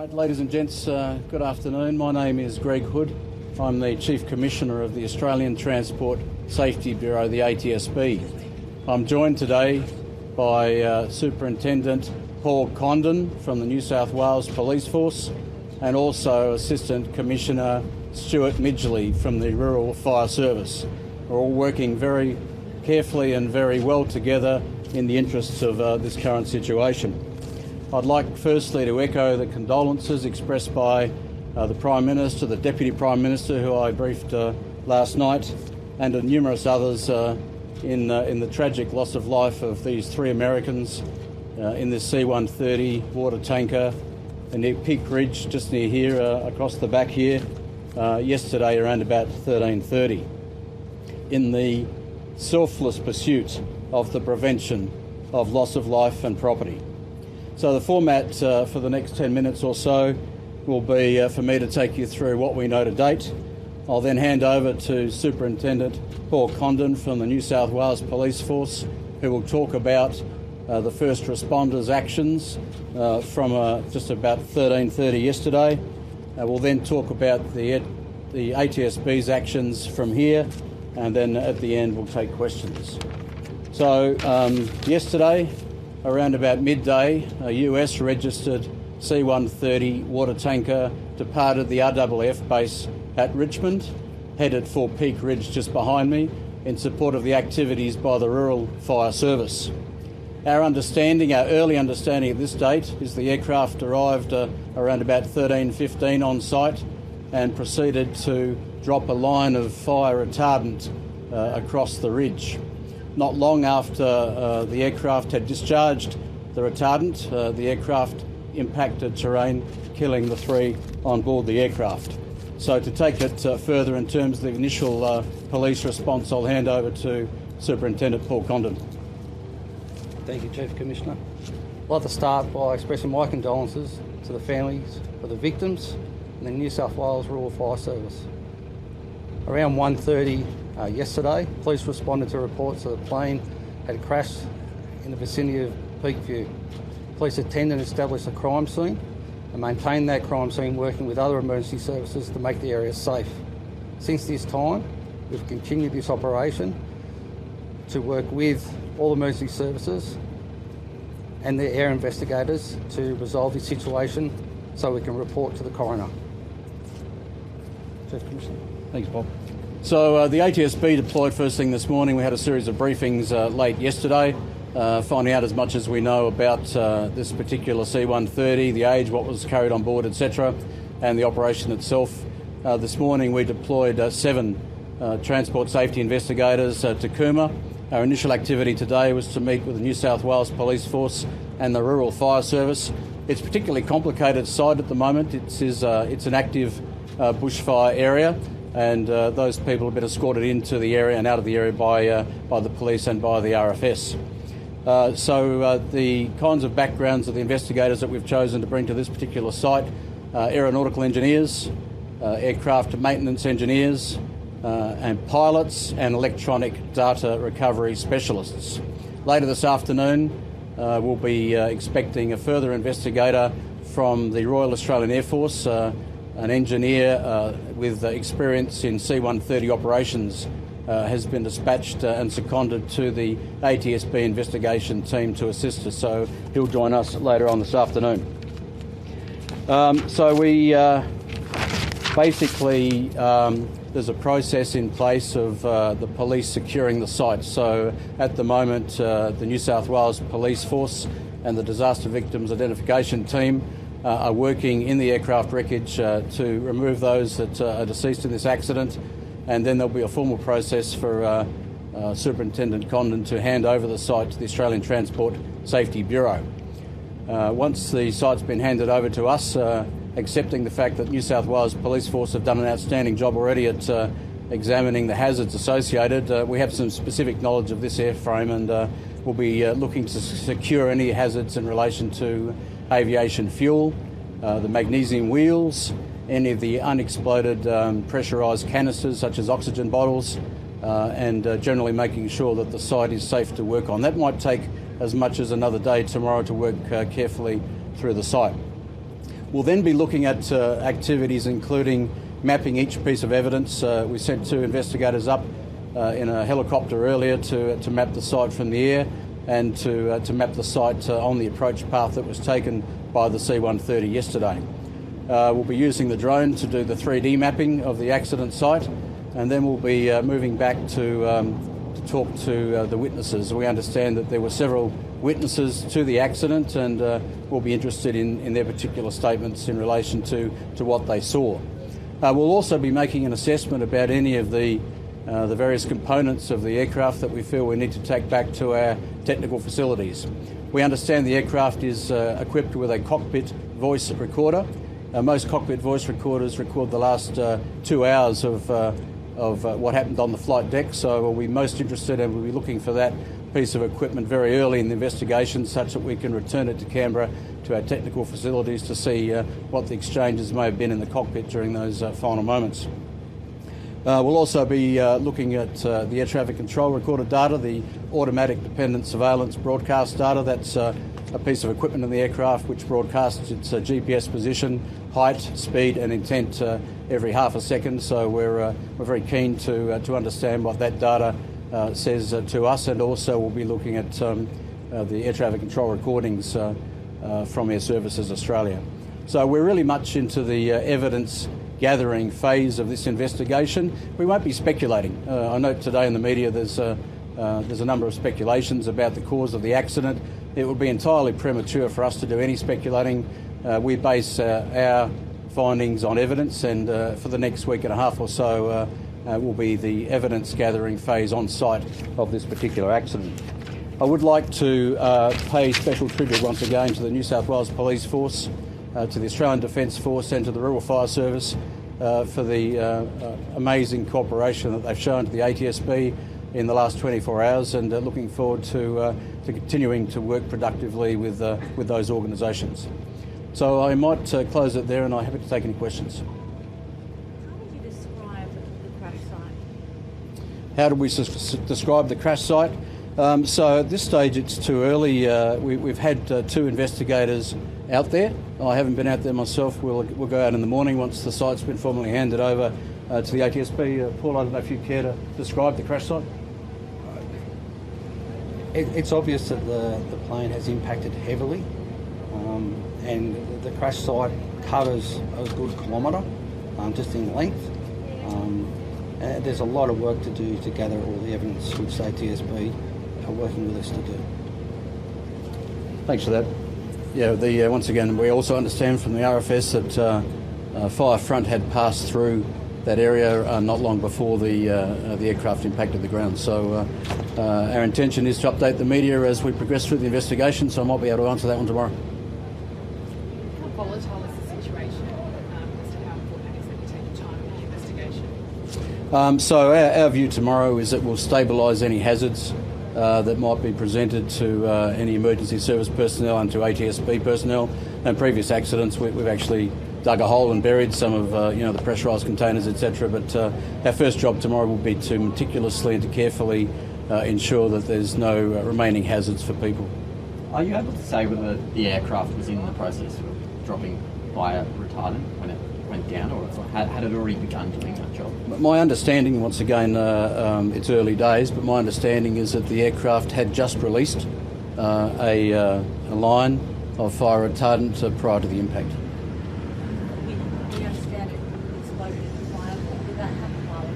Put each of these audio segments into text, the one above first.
Right, ladies and gents, good afternoon. My name is Greg Hood. I'm the Chief Commissioner of the Australian Transport Safety Bureau, the ATSB. I'm joined today by Superintendent Paul Condon from the New South Wales Police Force and also Assistant Commissioner Stuart Midgley from the Rural Fire Service. We're all working very carefully and very well together in the interests of this current situation. I'd like firstly to echo the condolences expressed by the Prime Minister, the Deputy Prime Minister who I briefed last night, and numerous others in the tragic loss of life of these three Americans in this C-130 water tanker near Peak Ridge, just near here, across the back here, yesterday around about 13:30, in the selfless pursuit of the prevention of loss of life and property. So the format for the next 10 minutes or so will be for me to take you through what we know to date. I'll then hand over to Superintendent Paul Condon from the New South Wales Police Force, who will talk about the first responders' actions from just about 13:30 yesterday. We'll then talk about the ATSB's actions from here, and then at the end we'll take questions. So yesterday, around about midday, a US-registered C-130 water tanker departed the RAAF base at Richmond, headed for Peak Ridge just behind me, in support of the activities by the Rural Fire Service. Our early understanding at this date is the aircraft arrived around about 13:15 on site and proceeded to drop a line of fire retardant across the ridge. Not long after the aircraft had discharged the retardant, the aircraft impacted terrain, killing the three on board the aircraft. So to take it further in terms of the initial police response, I'll hand over to Superintendent Paul Condon. Thank you, Chief Commissioner. I'd like to start by expressing my condolences to the families of the victims and the New South Wales Rural Fire Service. Around 1:30 yesterday, police responded to reports that a plane had crashed in the vicinity of Peakview. Police attended and established a crime scene and maintained that crime scene, working with other emergency services to make the area safe. Since this time, we've continued this operation to work with all emergency services and their air investigators to resolve this situation so we can report to the coroner. Chief Commissioner. Thanks, Bob. So the ATSB deployed first thing this morning. We had a series of briefings late yesterday, finding out as much as we know about this particular C-130, the age, what was carried on board, etc., and the operation itself. This morning we deployed 7 transport safety investigators to Cooma. Our initial activity today was to meet with the New South Wales Police Force and the Rural Fire Service. It's a particularly complicated site at the moment. It's an active bushfire area, and those people have been escorted into the area and out of the area by the police and by the RFS. So the kinds of backgrounds of the investigators that we've chosen to bring to this particular site: aeronautical engineers, aircraft maintenance engineers, and pilots and electronic data recovery specialists. Later this afternoon, we'll be expecting a further investigator from the Royal Australian Air Force. An engineer with experience in C-130 operations has been dispatched and seconded to the ATSB investigation team to assist us, so he'll join us later on this afternoon. So we basically, there's a process in place of the police securing the site. So at the moment, the New South Wales Police Force and the Disaster Victims Identification Team are working in the aircraft wreckage to remove those that are deceased in this accident, and then there'll be a formal process for Superintendent Condon to hand over the site to the Australian Transport Safety Bureau. Once the site's been handed over to us, accepting the fact that New South Wales Police Force have done an outstanding job already at examining the hazards associated, we have some specific knowledge of this airframe, and we'll be looking to secure any hazards in relation to aviation fuel, the magnesium wheels, any of the unexploded pressurised canisters such as oxygen bottles, and generally making sure that the site is safe to work on. That might take as much as another day tomorrow to work carefully through the site. We'll then be looking at activities including mapping each piece of evidence. We sent 2 investigators up in a helicopter earlier to map the site from the air and to map the site on the approach path that was taken by the C-130 yesterday. We'll be using the drone to do the 3D mapping of the accident site, and then we'll be moving back to talk to the witnesses. We understand that there were several witnesses to the accident, and we'll be interested in their particular statements in relation to what they saw. We'll also be making an assessment about any of the various components of the aircraft that we feel we need to take back to our technical facilities. We understand the aircraft is equipped with a cockpit voice recorder. Most cockpit voice recorders record the last 2 hours of what happened on the flight deck, so we'll be most interested and we'll be looking for that piece of equipment very early in the investigation such that we can return it to Canberra to our technical facilities to see what the exchanges may have been in the cockpit during those final moments. We'll also be looking at the air traffic control recorder data, the automatic dependent surveillance broadcast data. That's a piece of equipment in the aircraft which broadcasts its GPS position, height, speed and intent every half a second. So we're very keen to understand what that data says to us, and also we'll be looking at the air traffic control recordings from Air Services Australia. So we're really much into the evidence gathering phase of this investigation. We won't be speculating. I note today in the media there's a number of speculations about the cause of the accident. It would be entirely premature for us to do any speculating. We base our findings on evidence, and for the next week and a half or so will be the evidence gathering phase on site of this particular accident. I would like to pay special tribute once again to the New South Wales Police Force, to the Australian Defence Force and to the Rural Fire Service for the amazing cooperation that they've shown to the ATSB in the last 24 hours, and looking forward to continuing to work productively with those organisations. So I might close it there, and I'm happy to take any questions. How would you describe the crash site? How do we describe the crash site? So at this stage it's too early. We've had 2 investigators out there. I haven't been out there myself. We'll go out in the morning once the site's been formally handed over to the ATSB. Paul, I don't know if you care to describe the crash site? It's obvious that the plane has impacted heavily, and the crash site covers a good kilometre just in length. There's a lot of work to do to gather all the evidence, which ATSB are working with us to do. Thanks for that. Yeah, once again, we also understand from the RFS that fire front had passed through that area not long before the aircraft impacted the ground. So our intention is to update the media as we progress through the investigation, so I might be able to answer that one tomorrow. How volatile is the situation as to how important it is that you take the time in the investigation? So our view tomorrow is that we'll stabilise any hazards that might be presented to any emergency service personnel and to ATSB personnel. And previous accidents, we've actually dug a hole and buried some of the pressurised containers, etc. But our first job tomorrow will be to meticulously and to carefully ensure that there's no remaining hazards for people. Are you able to say whether the aircraft was in the process of dropping fire retardant when it went down, or had it already begun doing that job? My understanding, once again, it's early days, but my understanding is that the aircraft had just released a line of fire retardant prior to the impact. We understand it exploded in the fire. Did that happen while it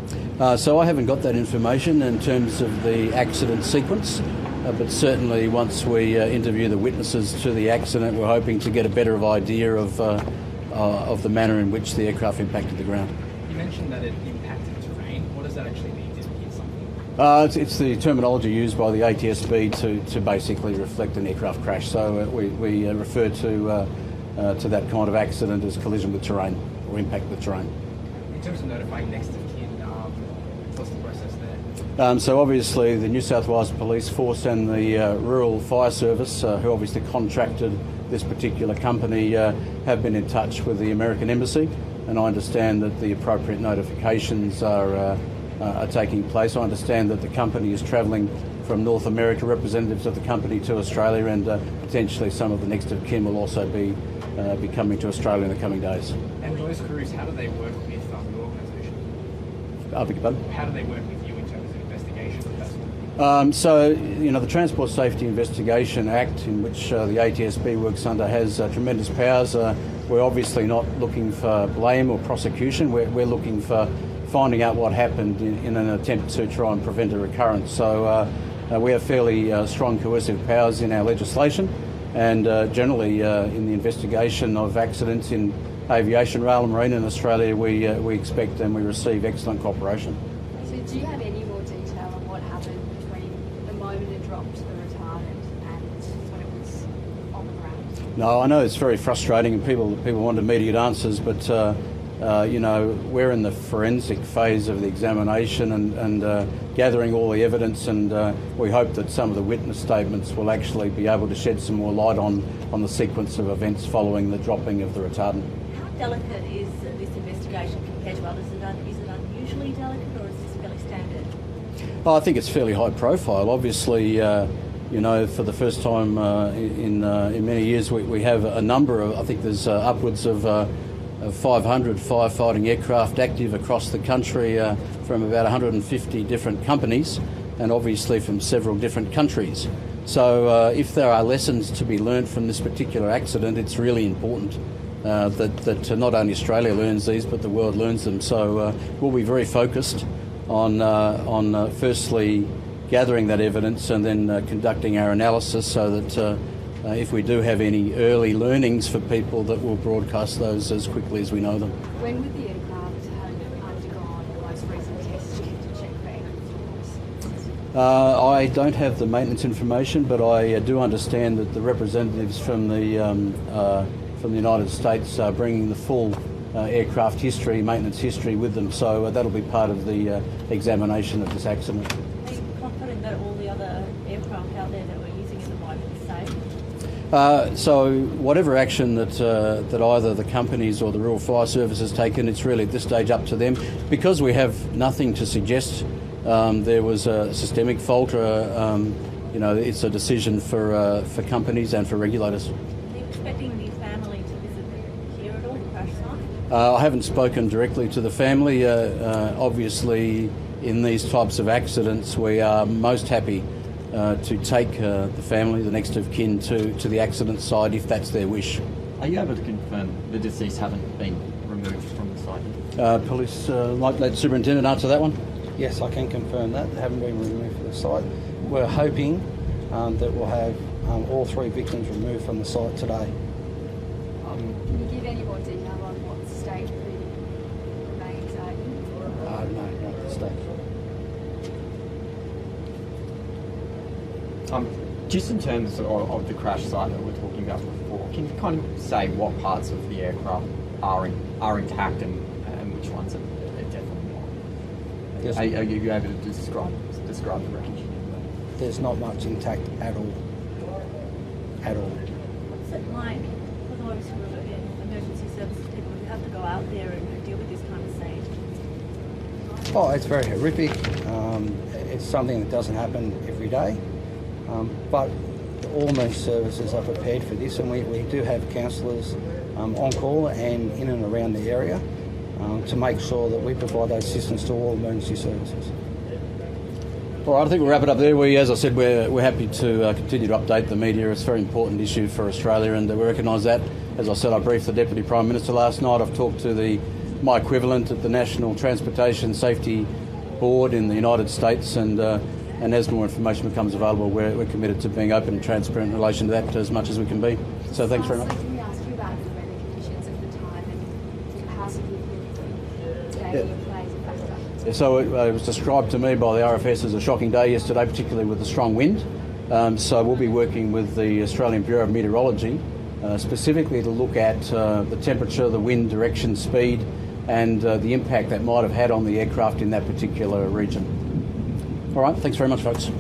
was in the air? So I haven't got that information in terms of the accident sequence, but certainly once we interview the witnesses to the accident, we're hoping to get a better idea of the manner in which the aircraft impacted the ground. You mentioned that it impacted terrain. What does that actually mean? Did it hit something? It's the terminology used by the ATSB to basically reflect an aircraft crash. So we refer to that kind of accident as collision with terrain or impact with terrain. In terms of notifying next of kin, what's the process there? So obviously the New South Wales Police Force and the Rural Fire Service, who obviously contracted this particular company, have been in touch with the American Embassy, and I understand that the appropriate notifications are taking place. I understand that the company is travelling from North America, representatives of the company to Australia, and potentially some of the next of kin will also be be coming to Australia in the coming days. And those crews, how do they work with your organisation? I beg your pardon? How do they work with you in terms of investigation? So, the Transport Safety Investigation Act, in which the ATSB works under, has tremendous powers. We're obviously not looking for blame or prosecution. We're looking for finding out what happened in an attempt to try and prevent a recurrence. So we have fairly strong coercive powers in our legislation, and generally in the investigation of accidents in aviation, rail and marine in Australia, we expect and we receive excellent cooperation. So do you have any more detail on what happened between the moment it dropped the retardant and when it was on the ground? No, I know it's very frustrating and people want immediate answers, but we're in the forensic phase of the examination and gathering all the evidence, and we hope that some of the witness statements will actually be able to shed some more light on the sequence of events following the dropping of the retardant. How delicate is this investigation compared to others? Is it unusually delicate, or is this fairly standard? I think it's fairly high profile. Obviously, for the first time in many years, we have a number of, I think there's upwards of 500 firefighting aircraft active across the country from about 150 different companies, and obviously from several different countries. So if there are lessons to be learned from this particular accident, it's really important that not only Australia learns these, but the world learns them. So we'll be very focused on firstly gathering that evidence and then conducting our analysis, so that if we do have any early learnings for people, that we'll broadcast those as quickly as we know them. When would the aircraft have undergone the most recent testing to check for engine? I don't have the maintenance information, but I do understand that the representatives from the United States are bringing the full aircraft history, maintenance history with them, so that'll be part of the examination of this accident. Are you confident that all the other aircraft out there that we're using at the moment is safe? So whatever action that either the companies or the Rural Fire Service has taken, it's really at this stage up to them. Because we have nothing to suggest there was a systemic fault, it's a decision for companies and for regulators. Are you expecting the family to visit here at all, the crash site? I haven't spoken directly to the family. Obviously, in these types of accidents, we are most happy to take the family, the next of kin, to the accident site if that's their wish. Are you able to confirm the deceased haven't been removed from the site? Police, might let the Superintendent answer that one? Yes, I can confirm that. They haven't been removed from the site. We're hoping that we'll have all 3 victims removed from the site today. Can you give any more detail on what state the remains are in? No, not at this stage. Just in terms of the crash site that we were talking about before, can you kind of say what parts of the aircraft are intact and which ones are definitely not? Yes. Are you able to describe the wreckage? There's not much intact at all. At all. What's it like for those who are in emergency services people who have to go out there and deal with this kind of scene? Oh, it's very horrific. It's something that doesn't happen every day. But all emergency services are prepared for this, and we do have counsellors on call and in and around the area to make sure that we provide those assistance to all emergency services. All right, I think we'll wrap it up there. As I said, we're happy to continue to update the media. It's a very important issue for Australia, and we recognise that. As I said, I briefed the Deputy Prime Minister last night. I've talked to my equivalent at the National Transportation Safety Board in the United States, and as more information becomes available, we're committed to being open and transparent in relation to that as much as we can be. So thanks very much. Can we ask you about the weather conditions at the time and how significant day plays a factor? So it was described to me by the RFS as a shocking day yesterday, particularly with the strong wind. So we'll be working with the Australian Bureau of Meteorology specifically to look at the temperature, the wind direction, speed, and the impact that might have had on the aircraft in that particular region. All right, thanks very much, folks.